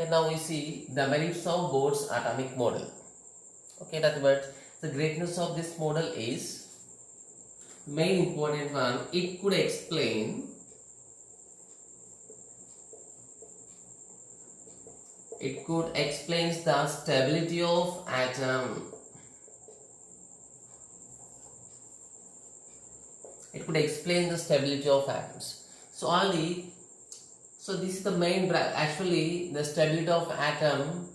Okay, now we see the merits of Bohr's atomic model. Okay, that but the greatness of this model is main important one. It could explain the stability of atom. It could explain the stability of atoms. So this is the main actually the stability of atom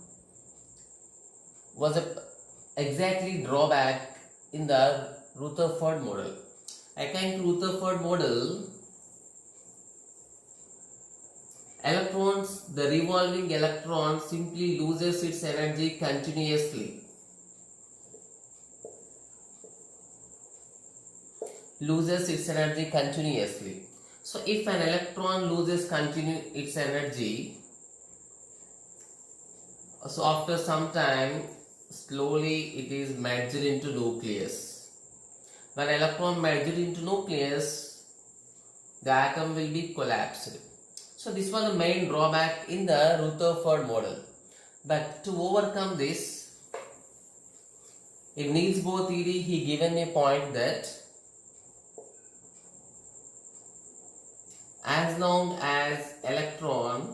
was exactly drawback in the Rutherford model. According to Rutherford model, the revolving electron simply loses its energy continuously. So if an electron loses its energy, so after some time, slowly it is merged into nucleus. When electron merged into nucleus, the atom will be collapsed. So this was the main drawback in the Rutherford model. But to overcome this, in Niels Bohr theory, he given a point that as long as electron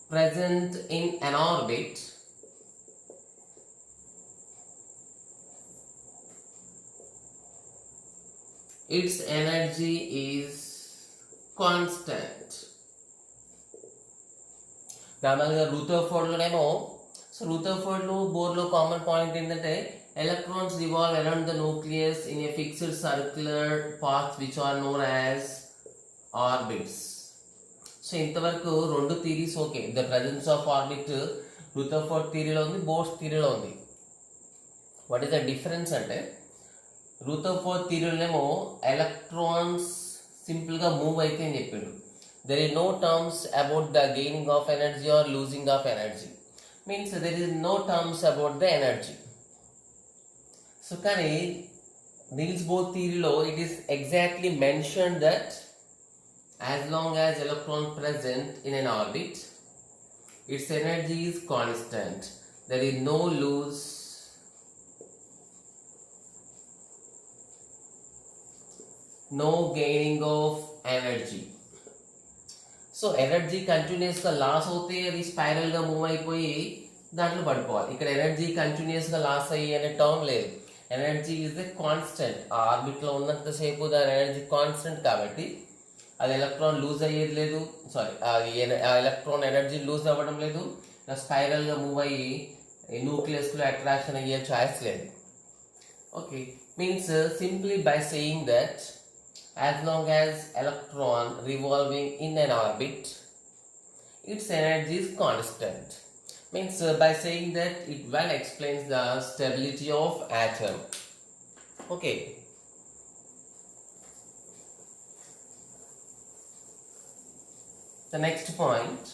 present in an orbit its energy is constant. నార్మల్గా రూథర్ఫోర్డ్లోనేమో so రూథర్ఫోర్డ్లో బోర్లో common point ఏంటంటే electrons revolve around the nucleus in a fixed circular path which are known as orbits. So ఇంతవరకు రెండు theories okay. The presence of orbit Rutherford థియరీలో ఉంది, Bohr's థియరీలో ఉంది. What is the difference అంటే Rutherford థియరీలోనేమో electrons సింపుల్గా మూవ్ అయితే అని చెప్పిండు. There is no terms about the gaining of energy or losing of energy. Means there is no terms about the energy. So కానీ Niels Bohr theory it is exactly mentioned that as long as electron present in an orbit, its energy is constant. There is no lose, no gaining of energy. So energy continuous గా loss అవుతే అది spiral గా move అయిపోయి దాంట్లో పడిపోవాలి. ఇక్కడ energy continuous గా loss అయ్యి అనే టర్మ్ లేదు. Energy is a constant. ఆ ఆర్బిట్లో ఉన్నంతసేపు దాని ఎనర్జీ కాన్స్టెంట్ కాబట్టి అది ఎలక్ట్రాన్ లూజ్ అయ్యేది లేదు. సారీ, అది ఎలక్ట్రాన్ ఎనర్జీ లూజ్ అవ్వడం లేదు. స్పైరల్గా మూవ్ అయ్యి న్యూక్లియస్లో అట్రాక్షన్ అయ్యే ఛాయిస్ లేదు. Okay, means simply by saying that as long as electron revolving in an orbit, its energy is constant. Means by saying that it well explains the stability of atom. Okay, the next point,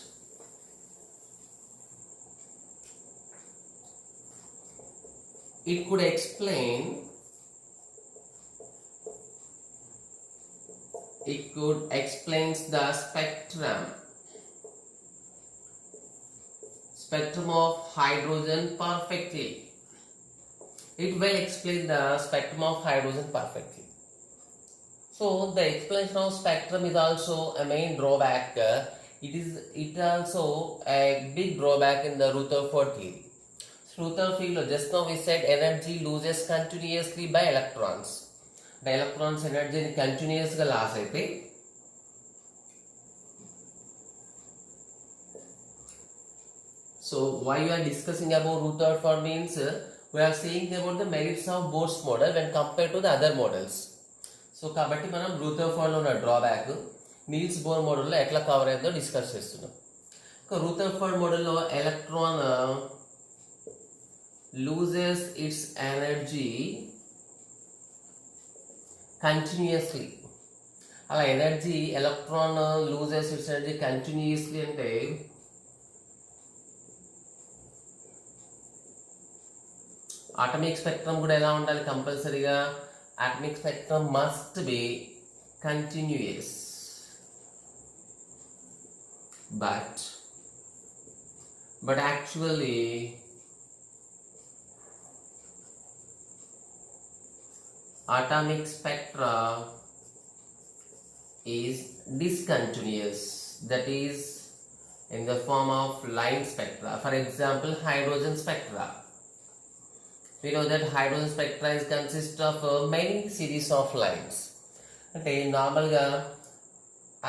it could explain the spectrum of hydrogen perfectly. It will explain the spectrum of hydrogen perfectly. So the explanation of spectrum is also a main drawback. It also a big drawback in the Rutherford theory. Rutherford, just now we said energy loses continuously by electrons. The electrons energy continuous గా loss అయితే so why we are discussing about Rutherford means we are saying about the merits of Bohr's model when compared to the other models. So కాబట్టి మనం Rutherford లో ఉన్న drawback Niels bore మోడల్లో ఎట్లా cover అయిందో discuss చేస్తున్నాం. Rutherford మోడల్లో electron loses its energy continuously. అలా energy electron loses its energy continuously అంటే ఆటమిక్ స్పెక్ట్రమ్ కూడా ఎలా ఉండాలి? కంపల్సరీగా atomic spectrum must be continuous. but actually atomic spectra is discontinuous, that is in the form of line spectra. For example, hydrogen spectra. We know that hydrogen spectra is consist of many series of lines. అంటే నార్మల్గా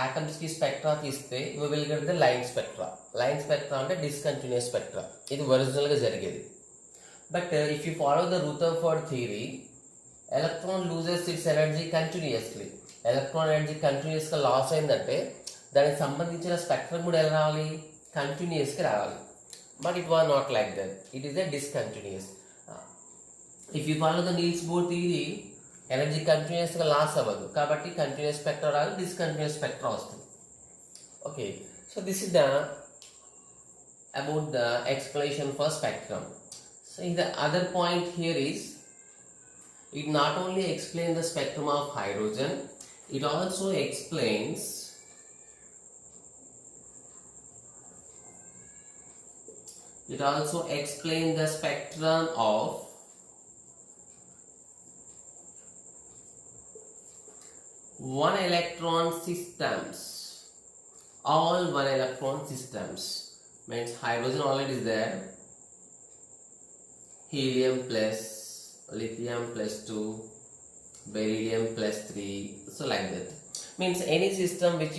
ఆటమ్స్కి spectra తీస్తే we will get the line spectra. Line spectra అంటే discontinuous spectra. ఇది ఒరిజినల్గా జరిగేది. But if you follow the Rutherford theory, electron loses its energy continuously. Electron energy కంటిన్యూస్గా loss అయిందంటే దానికి సంబంధించిన స్పెక్ట్రం కూడా ఎలా రావాలి, కంటిన్యూస్గా రావాలి. But it was not like that, it is a discontinuous. If you follow the Niels Bohr theory, energy కంటిన్యూస్గా లాస్ అవ్వదు కాబట్టి కంటిన్యూస్ స్పెక్ట్రా రాదు, డిస్కంటిన్యూస్ స్పెక్ట్రా వస్తుంది. Okay, so this is the about the explanation for spectrum. So the other point here is, it not only explains the spectrum of hydrogen, it also explains the spectrum of one electron systems. All one electron systems means hydrogen already is there, helium plus lithium plus 2, beryllium plus 3, so like that. Means any system which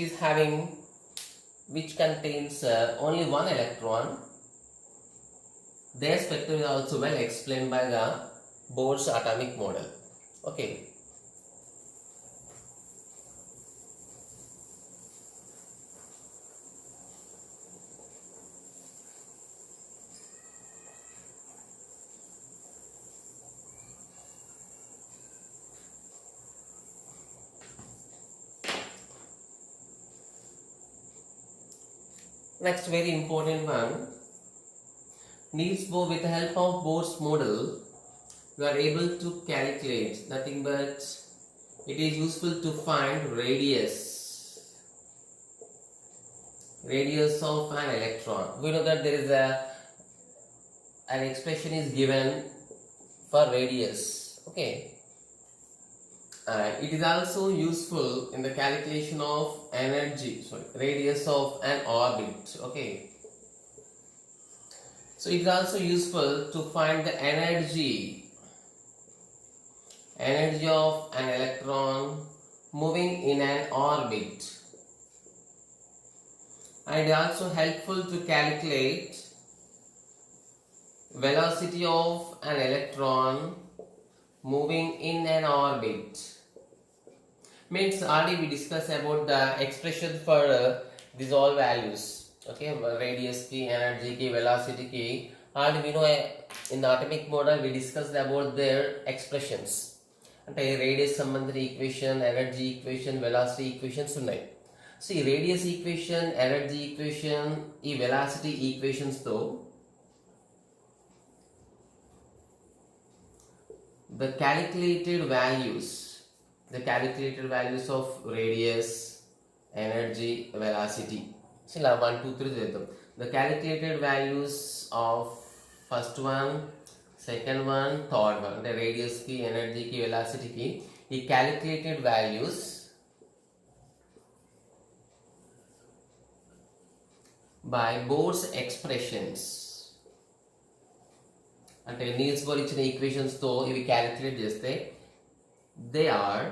contains only one electron, their spectrum is also well explained by the Bohr's atomic model. Okay. Next very important one, Niels Bohr, with the help of Bohr's model, we are able to calculate nothing but it is useful to find radius of an electron. We know that there is an expression is given for radius. Okay. It is also useful in the calculation of radius of an orbit. Okay, so it is also useful to find the energy of an electron moving in an orbit, and it is also helpful to calculate velocity of an electron moving in an orbit. Means already we discussed about the expression for these all values. Okay, radius ki, energy ki, velocity ki, already we know in the atomic model we discussed about their expressions. అంటే radius సంబంధించిన equation, energy equation, velocity equations ఉన్నాయి. So ఈ radius equation, energy equation, ఈ velocity ఈక్వేషన్స్తో the calculated values of radius, energy, velocity. So ఇలా 1, 2, 3 చేద్దాం. The calculated values of first one, second one, third one, అంటే radius కి, energy కి, velocity కి ఈ calculated values by Bohr's expressions. అంటే Niels bore ఇచ్చిన ఈక్వేషన్స్ తో ఇవి క్యాలిక్యులేట్ చేస్తే they are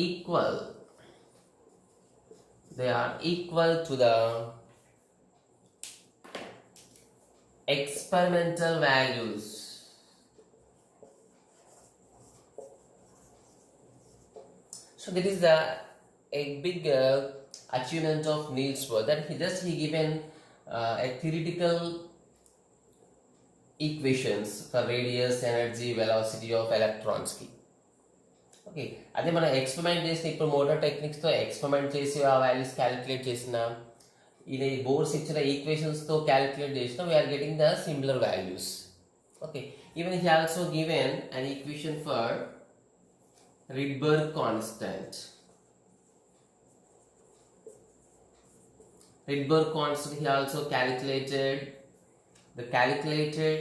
equal to the experimental values. So that is a big achievement of Niels Bohr, that he given a theoretical equations for radius, energy, velocity of electrons ki. Okay, అదే మనం experiment చేసిన ఇప్పుడు motor టెక్నిక్స్తో experiment చేసి ఆ values calculate చేసిన, ఇది Bohr's ఇచ్చిన ఈక్వేషన్స్తో క్యాలిక్యులేట్ చేసిన, we are getting the similar values. Okay, even he also given an equation for Rydberg constant. Rydberg constant he also calculated. The calculated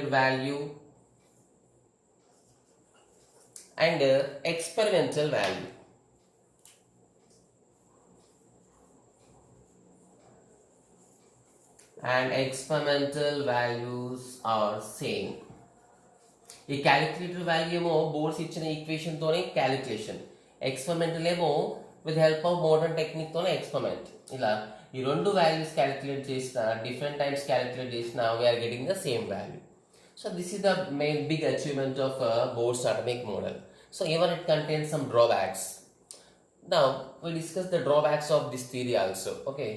value and experimental value. And experimental values are same. ఈ calculator value ఏమో Bohr's ఇచ్చిన equation తోనే calculation, experimental ఏమో with help of modern technique తోనే experiment. ఇలా ఈ రెండు values calculate చేసిన, డిఫరెంట్ టైమ్స్ క్యాలిక్యులేట్ చేసిన, we are getting the same value. So this is the main big achievement of Bohr's atomic model. So even it contains some drawbacks. Now we discuss the drawbacks of this theory also. Okay,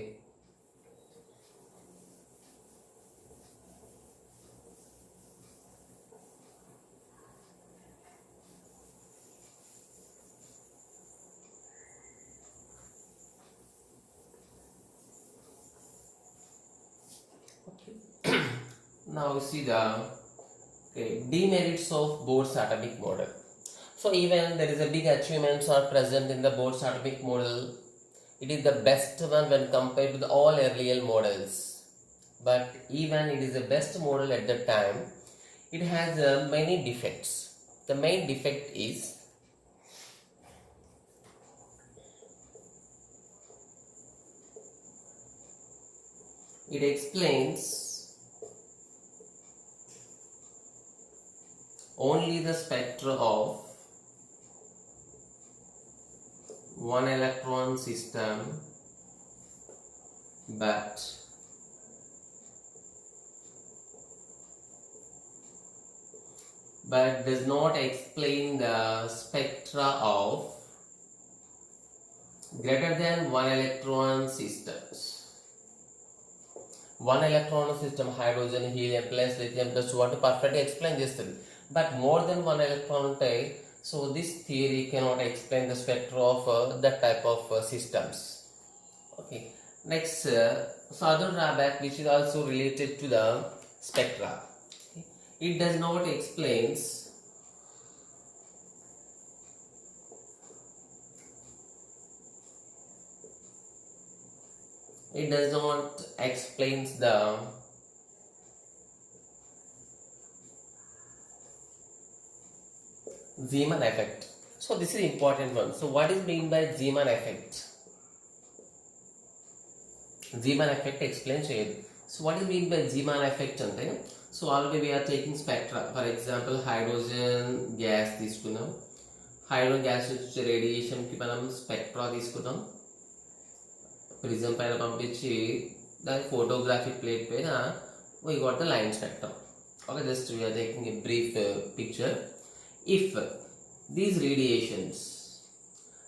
now we see the demerits of Bohr's atomic model. So even there is a big achievements are present in the Bohr's atomic model. It is the best one when compared with all earlier models. But even it is the best model at the time, it has many defects. The main defect is it explains only the spectra of one electron system, but does not explain the spectra of greater than one electron systems. One electron system, hydrogen, helium plus lithium plus what perfectly explain చేస్తుంది. But more than one electron type, so this theory cannot explain the spectra of that type of systems. Okay, next so other drawback which is also related to the spectra. Okay. It does not explains the Zeeman effect. So this is important one. So what is mean by Zeeman effect? Zeeman effect explain cheyadu. So what is mean by Zeeman effect ante, so already we are taking spectra. For example, hydrogen gas తీసుకున్నాం. Hydrogen gas వచ్చే radiation కి మనం spectra తీసుకుంటాం. Prism పైన పంపించి దాని photographic plate పైన we got the line spectrum. Okay, just we are taking a brief picture. If these radiations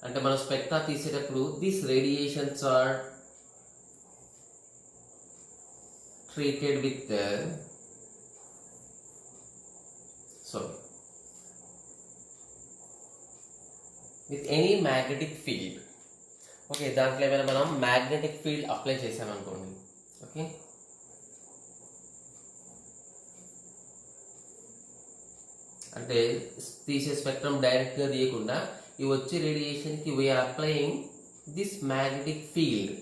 అంటే మనం స్పెక్ట్రా తీసేటప్పుడు these radiations are treated with with any magnetic field. Okay, దాంట్లో ఏమైనా మనం మ్యాగ్నెటిక్ ఫీల్డ్ అప్లై చేసామనుకోండి. Okay, అంటే తీసే spectrum డైరెక్ట్గా తీయకుండా ఈ వచ్చే రేడియేషన్కి we are applying this magnetic field.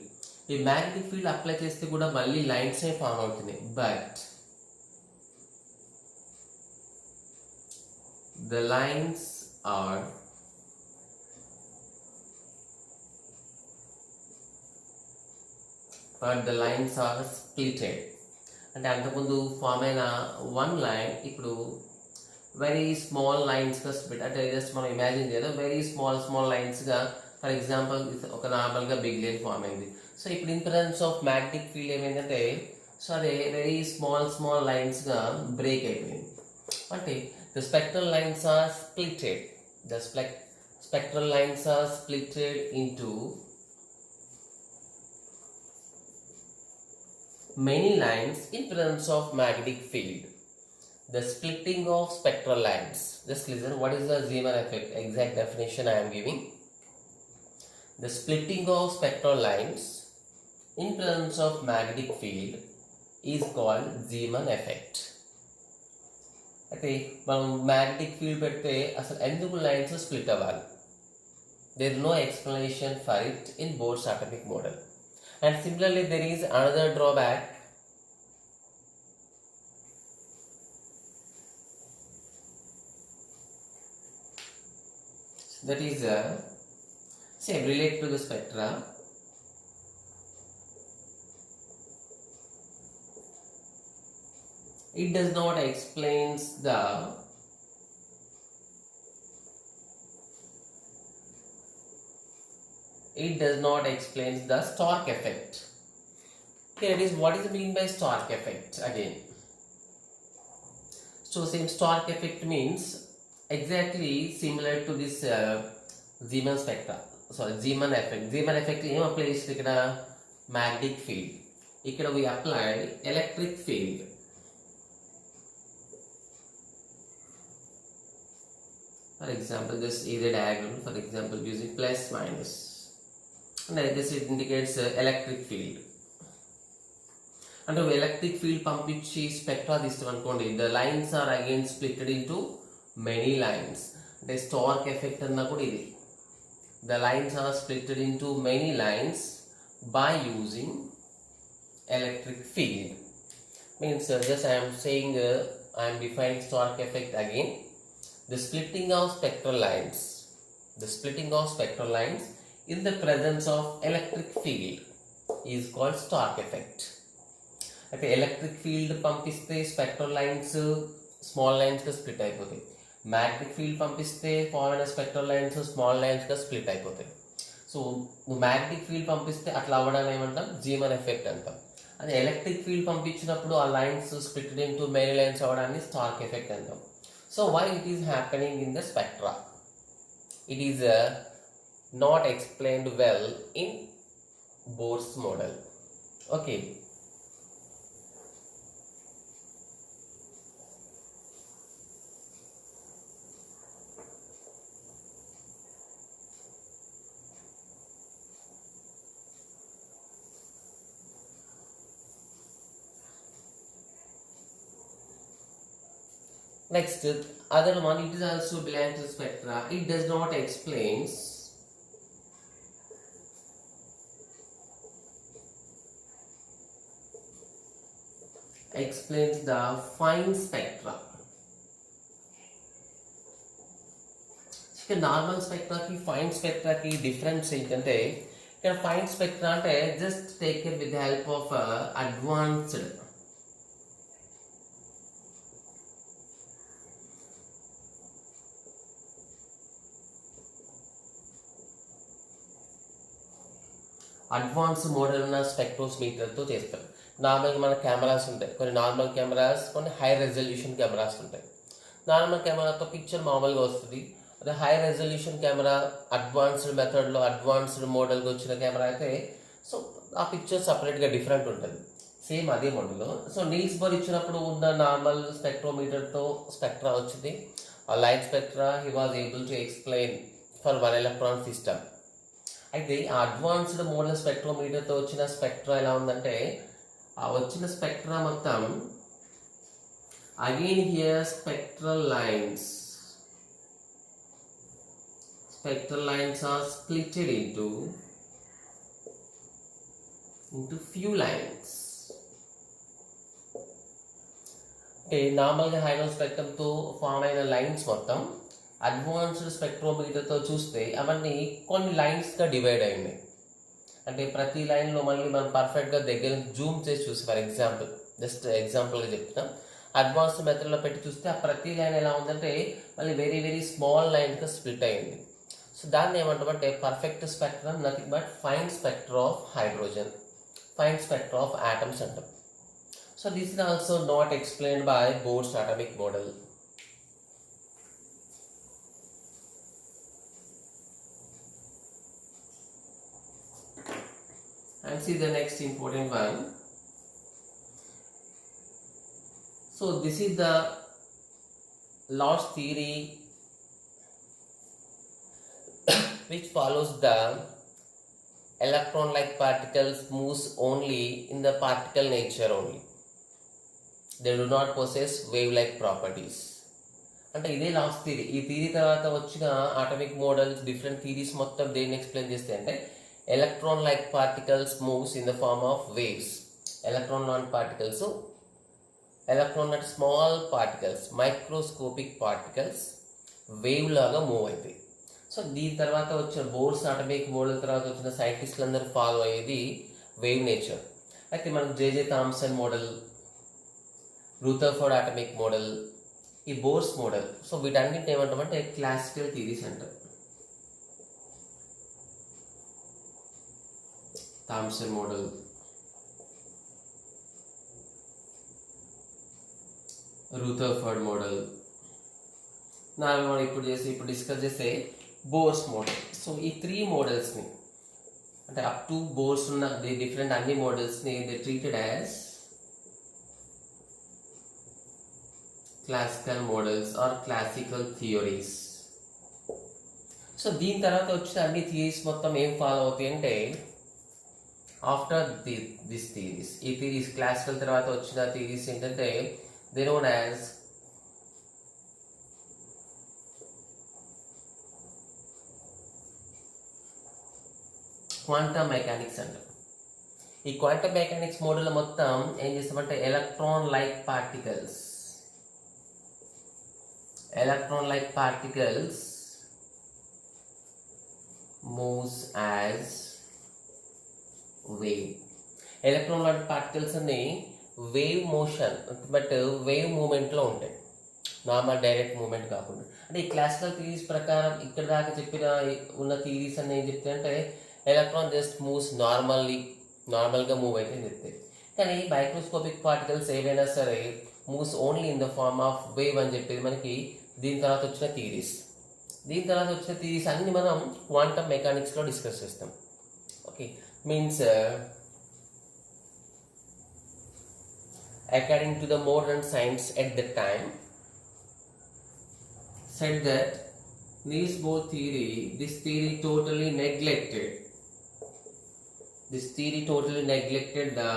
ఈ మ్యాగ్నెటిక్ ఫీల్డ్ అప్లై చేస్తే కూడా మళ్ళీ లైన్స్ ఫామ్ అవుతుంది. But the lines are splitted. అంటే అంతకుముందు ఫామ్ అయిన వన్ లైన్ ఇప్పుడు వెరీ స్మాల్ లైన్స్గా స్ప్లిట్. అంటే జస్ట్ మనం ఇమాజిన్ చేయాలి, వెరీ స్మాల్ లైన్స్గా. ఫర్ ఎగ్జాంపుల్ ఒక నార్మల్గా బిగ్ లైన్ ఫామ్ అయింది. సో ఇప్పుడు in presence of magnetic field ఏమైందంటే, సో అదే వెరీ స్మాల్ లైన్స్గా బ్రేక్ అయిపోయింది. అంటే the spectral lines are splitted. The spectral lines are splitted into many lines in presence of magnetic field. The splitting of spectral lines. Just listen, what is the Zeeman effect? Exact definition I am giving. The splitting of spectral lines in presence of magnetic field is called Zeeman effect. అయితే మనం magnetic field పెడితే అసలు ఎందుకు lines split అవ్వాలి? There is no explanation for it in Bohr's atomic model. And similarly, there is another drawback. That is, say, relate to the spectra. It does not explains the Stark effect. Here it is, what is mean by Stark effect again? So same Stark effect means exactly similar to this Zeeman spectra. Sorry, Zeeman effect. Zeeman effect ఏం apply చేస్తుంది ఇక్కడ? Magnetic field. ఇక్కడ we apply electric field. For example, this is a diagram. For example, using plus minus. And this it indicates electric field. And the electric field పంపించి spectra తీస్తాం అనుకోండి, the lines are again split into many lines. The Stark effect అన్న కూడా ఇది. The lines are split into many lines by using electric field. Means just I am saying I am defining Stark effect again. The splitting of spectral lines. The splitting of spectral lines in the presence of electric field is called Stark effect. అయితే electric field పంపిస్తే spectral lines small లైన్స్గా split అయిపోతాయి. Magnetic field పంపిస్తే form అయిన spectral lines small లైన్స్గా split అయిపోతాయి. So నువ్వు magnetic field పంపిస్తే అట్లా అవ్వడానికి ఏమంటాం? జీమన్ ఎఫెక్ట్ అంటాం. అదే ఎలక్ట్రిక్ ఫీల్డ్ పంపించినప్పుడు ఆ lines split into many lines అవ్వడాన్ని స్టార్క్ ఎఫెక్ట్ అంటాం. So why it is happening in the spectra? It is not explained well in Bohr's model. Okay. Next, other one, it is also belongs to spectra. It does not explains the fine spectra. ఇక్కడ normal స్పెక్ట్రాకి fine స్పెక్ట్రాకి difference ఏంటంటే, ఇక్కడ fine spectra అంటే just take care with the help of advanced model ఉన్న స్పెక్ట్రోమీటర్తో చేస్తారు. నార్మల్గా మన cameras ఉంటాయి, కొన్ని నార్మల్ కెమెరాస్, కొన్ని హై రెజల్యూషన్ కెమెరాస్ ఉంటాయి. నార్మల్ కెమెరాతో పిక్చర్ మామూలుగా వస్తుంది. అదే హై రెజల్యూషన్ కెమెరా అడ్వాన్స్డ్ మెథడ్లో అడ్వాన్స్డ్ మోడల్గా వచ్చిన కెమెరా అయితే సో ఆ పిక్చర్ సపరేట్గా డిఫరెంట్ ఉంటుంది. సేమ్ అదే మోడల్లో. సో నీల్స్ బోర్ ఇచ్చినప్పుడు ఉన్న నార్మల్ స్పెక్ట్రోమీటర్తో స్పెక్ట్రా వచ్చింది. ఆ light spectra he was able to explain for one electron system. అయితే ఆ అడ్వాన్స్డ్ మోడల్ స్పెక్ట్రోమీటర్తో వచ్చిన స్పెక్ట్రా ఎలా ఉందంటే, ఆ వచ్చిన స్పెక్ట్రా మొత్తం again here spectral lines are splitted into few lines. అంటే నార్మల్గా హైడ్రోజన్ స్పెక్ట్రమ్తో ఫామ్ అయిన లైన్స్ మొత్తం అడ్వాన్స్డ్ స్పెక్ట్రోమీటర్తో చూస్తే అవన్నీ కొన్ని లైన్స్గా డివైడ్ అయినాయి. అంటే ప్రతి లైన్లో మళ్ళీ మనం పర్ఫెక్ట్గా దగ్గర జూమ్ చేసి చూసి, ఫర్ ఎగ్జాంపుల్ జస్ట్ ఎగ్జాంపుల్గా చెప్తాం, అడ్వాన్స్డ్ మెథడ్లో పెట్టి చూస్తే ఆ ప్రతి లైన్ ఎలా ఉందంటే మళ్ళీ వెరీ వెరీ స్మాల్ లైన్గా స్ప్లిట్ అయింది. సో దాన్ని ఏమంటామంటే perfect spectrum nothing but fine spectra of hydrogen, fine spectra of atoms అంటాం. So this is also not explained by Bohr's atomic model. And see the next important one. So this is the last theory which follows the electron-like particles moves only in the particle nature only. They do not possess wave-like properties. అంటే ఇదే last theory. ఈ theory తర్వాత వచ్చిన atomic models, different theories మొత్తం దేన్ని explain చేస్తే అంటే electron like particles moves in the form of waves. Electron లాంటి పార్టికల్స్, ఎలక్ట్రాన్ లాంటి small particles, microscopic particles wave లాగా మూవ్ అవుతాయి. సో దీని తర్వాత వచ్చిన బోర్స్ ఆటమిక్ మోడల్ తర్వాత వచ్చిన సైంటిస్టులు అందరూ ఫాలో అయ్యేది వేవ్ నేచర్. అయితే మనకు JJ Thomson model, Rutherford atomic model, ఈ బోర్స్ మోడల్, సో వీటన్నింటిని ఏమంటామంటే క్లాసికల్ థియరీస్ అంటారు. థామ్సన్ మోడల్, రూథర్ఫోర్డ్ మోడల్, నాలుగు మనం ఇప్పుడు డిస్కస్ చేస్తే బోర్స్ మోడల్. సో ఈ 3 మోడల్స్ని అంటే అప్ టు బోర్స్ ఉన్న డిఫరెంట్ అన్ని మోడల్స్ని they treated as classical models or classical theories. So దీని తర్వాత వచ్చిన అన్ని థియరీస్ మొత్తం ఏం ఫాలో అవుతాయి అంటే ఆఫ్టర్ దిస్ థియరీస్, ఈ థియరీస్ క్లాసికల్ తర్వాత వచ్చిన థియరీస్ ఏంటంటే they known as quantum mechanics అంటారు. ఈ క్వాంటమ్ మెకానిక్స్ మోడల్ మొత్తం ఏం చేస్తామంటే electron like particles moves as wave. Electron లాంటి పార్టికల్స్ అన్ని వేవ్ మోషన్ బట్ వేవ్ మూమెంట్లో ఉంటాయి, నార్మల్ డైరెక్ట్ మూమెంట్ కాకుండా. అంటే ఈ క్లాసికల్ థియరీస్ ప్రకారం ఇక్కడ దాకా చెప్పిన ఉన్న థియరీస్ అన్ని ఏం చెప్తాయంటే ఎలక్ట్రాన్ జస్ట్ మూవ్స్ నార్మల్గా మూవ్ అయితే చెప్తాయి. కానీ మైక్రోస్కోపిక్ పార్టికల్స్ ఏవైనా సరే moves only in the form of wave అని చెప్పేది మనకి దీని తర్వాత వచ్చిన థియరీస్. అన్ని మనం క్వాంటమ్ మెకానిక్స్లో డిస్కస్ చేస్తాం. Okay, means according to the modern science at that time said that Niels Bohr theory, this theory totally neglected the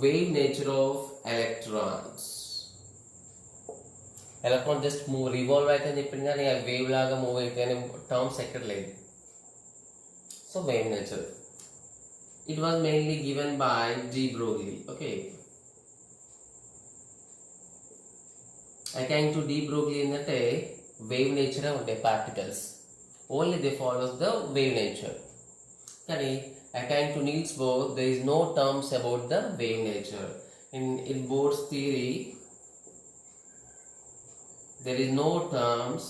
wave nature of electrons. Electron just revolve అయితే అని చెప్పింది కానీ ఆ వేవ్ లాగా మూవ్ అయితే అనే టర్మ్స్ ఎక్కడ లేదు. So wave nature, it was mainly given by de Broglie. Okay, according to de Broglie ఏంటంటే వేవ్ నేచర్ ఉంటాయి particles, only they follows the wave nature. కానీ according to Niels Bohr there is no terms about the wave nature. In Bohr's theory there is no terms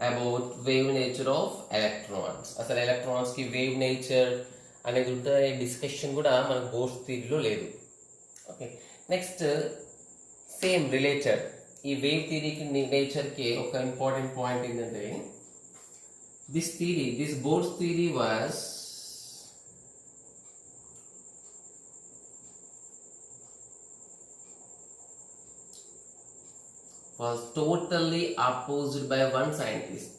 about wave nature of electrons. అసలు ఎలక్ట్రాన్స్కి wave nature అనేది ఉంటే discussion కూడా మనకు Bohr's థియరీలో లేదు. Okay, next same related ఈ wave థియరీకి నేచర్కి ఒక ఇంపార్టెంట్ పాయింట్ ఏంటంటే this Bohr's theory was totally opposed by one scientist,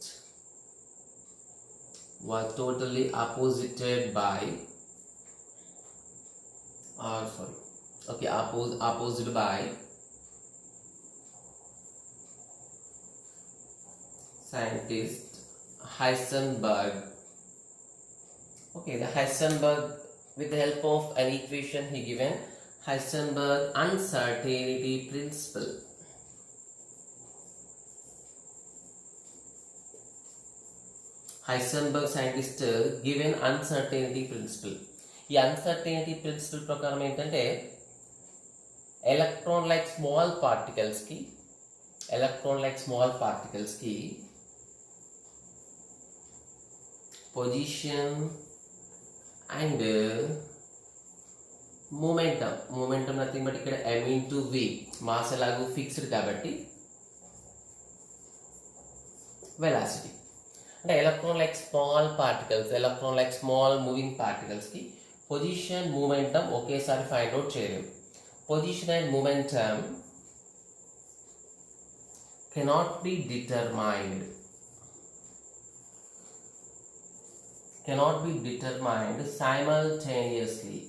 opposed by scientist Heisenberg. Okay, the Heisenberg, with the help of an equation he given Heisenberg uncertainty principle. Heisenberg scientist given uncertainty principle. ఈ uncertainty principle ప్రకారం ఏంటంటే electron like small పార్టికల్స్కి position and momentum nothing but ఇక్కడ m/v, mass ఎలాగో fixed కాబట్టి velocity. అంటే electron like small moving పార్టికల్స్కి position momentum ఒకేసారి ఫైండ్ అవుట్ చేయలేము. Position and momentum cannot be determined cannot be determined simultaneously.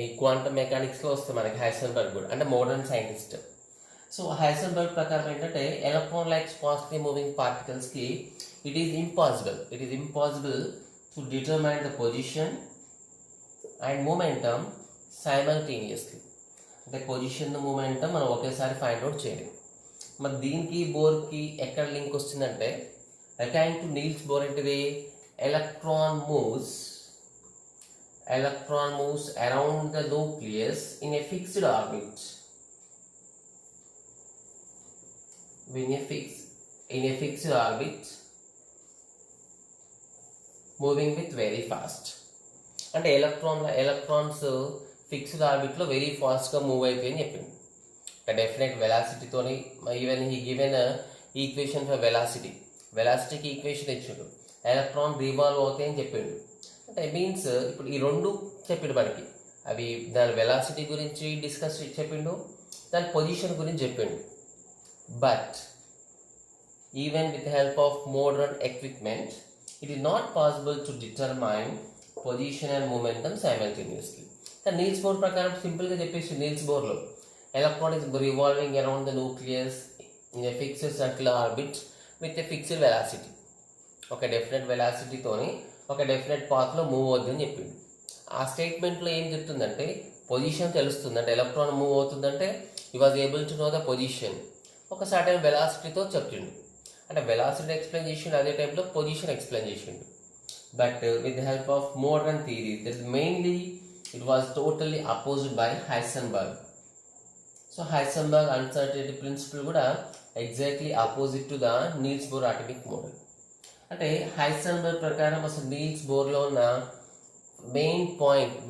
ఈ క్వాంటమ్ మెకానిక్స్లో వస్తే మనకి హైసెన్బర్గ్ కూడా అంటే మోడర్న్ సైంటిస్ట్. సో హైసెన్బర్గ్ ప్రకారం ఏంటంటే ఎలక్ట్రాన్ లైక్ ఫాస్ట్లీ మూవింగ్ పార్టికల్స్కి it is impossible to determine the position and momentum simultaneously. అంటే పొజిషన్ మూమెంటం మనం ఒకేసారి ఫైండ్ అవుట్ చేయలేం. మరి దీనికి బోర్కి ఎక్కడ లింక్ వస్తుందంటే అకార్డింగ్ టు నీల్స్ బోర్ ఏంటిది electron moves around the nucleus in a fixed orbit. In a fixed orbit, moving with very fast. అంటే ఎలక్ట్రాన్స్ ఫిక్స్డ్ ఆర్బిట్లో వెరీ ఫాస్ట్గా మూవ్ అయిపోయి చెప్పింది. డెఫినెట్ వెలాసిటీతోని even he given equation for వెలాసిటీకి equation ఇచ్చిండు. Electron revolve అవుతాయి అని చెప్పిండు. అంటే మీన్స్ ఇప్పుడు ఈ రెండు చెప్పిండు మనకి. అవి దాని వెలాసిటీ గురించి డిస్కస్ చెప్పిండు, దాని పొజిషన్ గురించి చెప్పిండు. But even with help of modern equipment it is not possible to determine position and momentum simultaneously. కానీ నీల్స్ బోర్ ప్రకారం సింపుల్గా చెప్పేసి నీల్స్ బోర్లో electron is revolving around the nucleus in a fixed circular orbit with a fixed velocity. ఒక definite వెలాసిటీతోని ఒక definite పాత్లో move అవుతుందని చెప్పిండు. ఆ స్టేట్మెంట్లో ఏం చెప్తుందంటే పొజిషన్ తెలుస్తుంది. అంటే ఎలక్ట్రాన్ మూవ్ అవుతుందంటే he was able to know the position. ఒక సర్టెన్ వెలాసిటీతో చెప్పిండు. అంటే వెలాసిటీ ఎక్స్ప్లెయిన్ చేసిండు, అదే టైంలో పొజిషన్ ఎక్స్ప్లెయిన్ చేసిండు. But with the help of modern theory that mainly it was totally opposed by Heisenberg. So Heisenberg uncertainty principle కూడా exactly opposite to the Niels Bohr atomic model. అంటే Heisenberg ప్రకారం అసలు Niels బోర్లో ఉన్న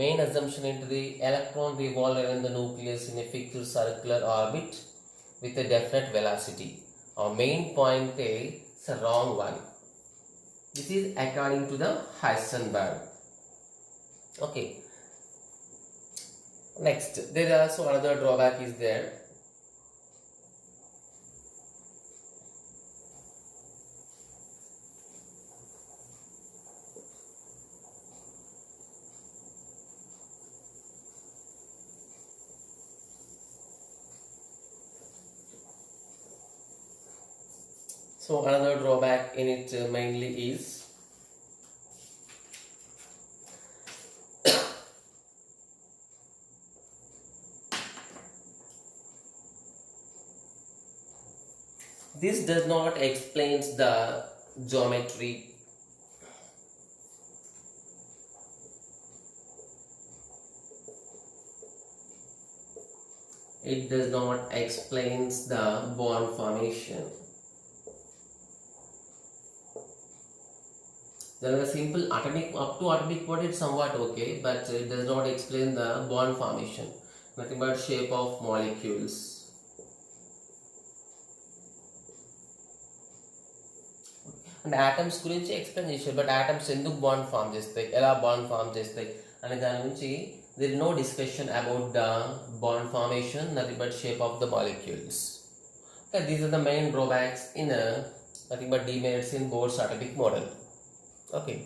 main assumption ఏంటిది electron revolve around the nucleus in a fixed circular orbit with a definite velocity. ఆ main point is a wrong one. This is according to the Heisenberg. Okay. Next, there is also another drawback is there. So another drawback in it mainly is this does not explains the geometry. It does not explains the bond formation. There is a simple atomic up to atomic bond it's somewhat okay, but it does not explain the bond formation. Nothing but shape of molecules. And atoms గురించి explain చేశారు, but atoms ఎందుకు bond form చేస్తాయి, ఎలా bond form చేస్తాయి అనే దాని గురించి there is no discussion about the bond formation, nothing but shape of the molecules. Okay, these are the main drawbacks in nothing but demerits in Bohr's atomic model. Okay.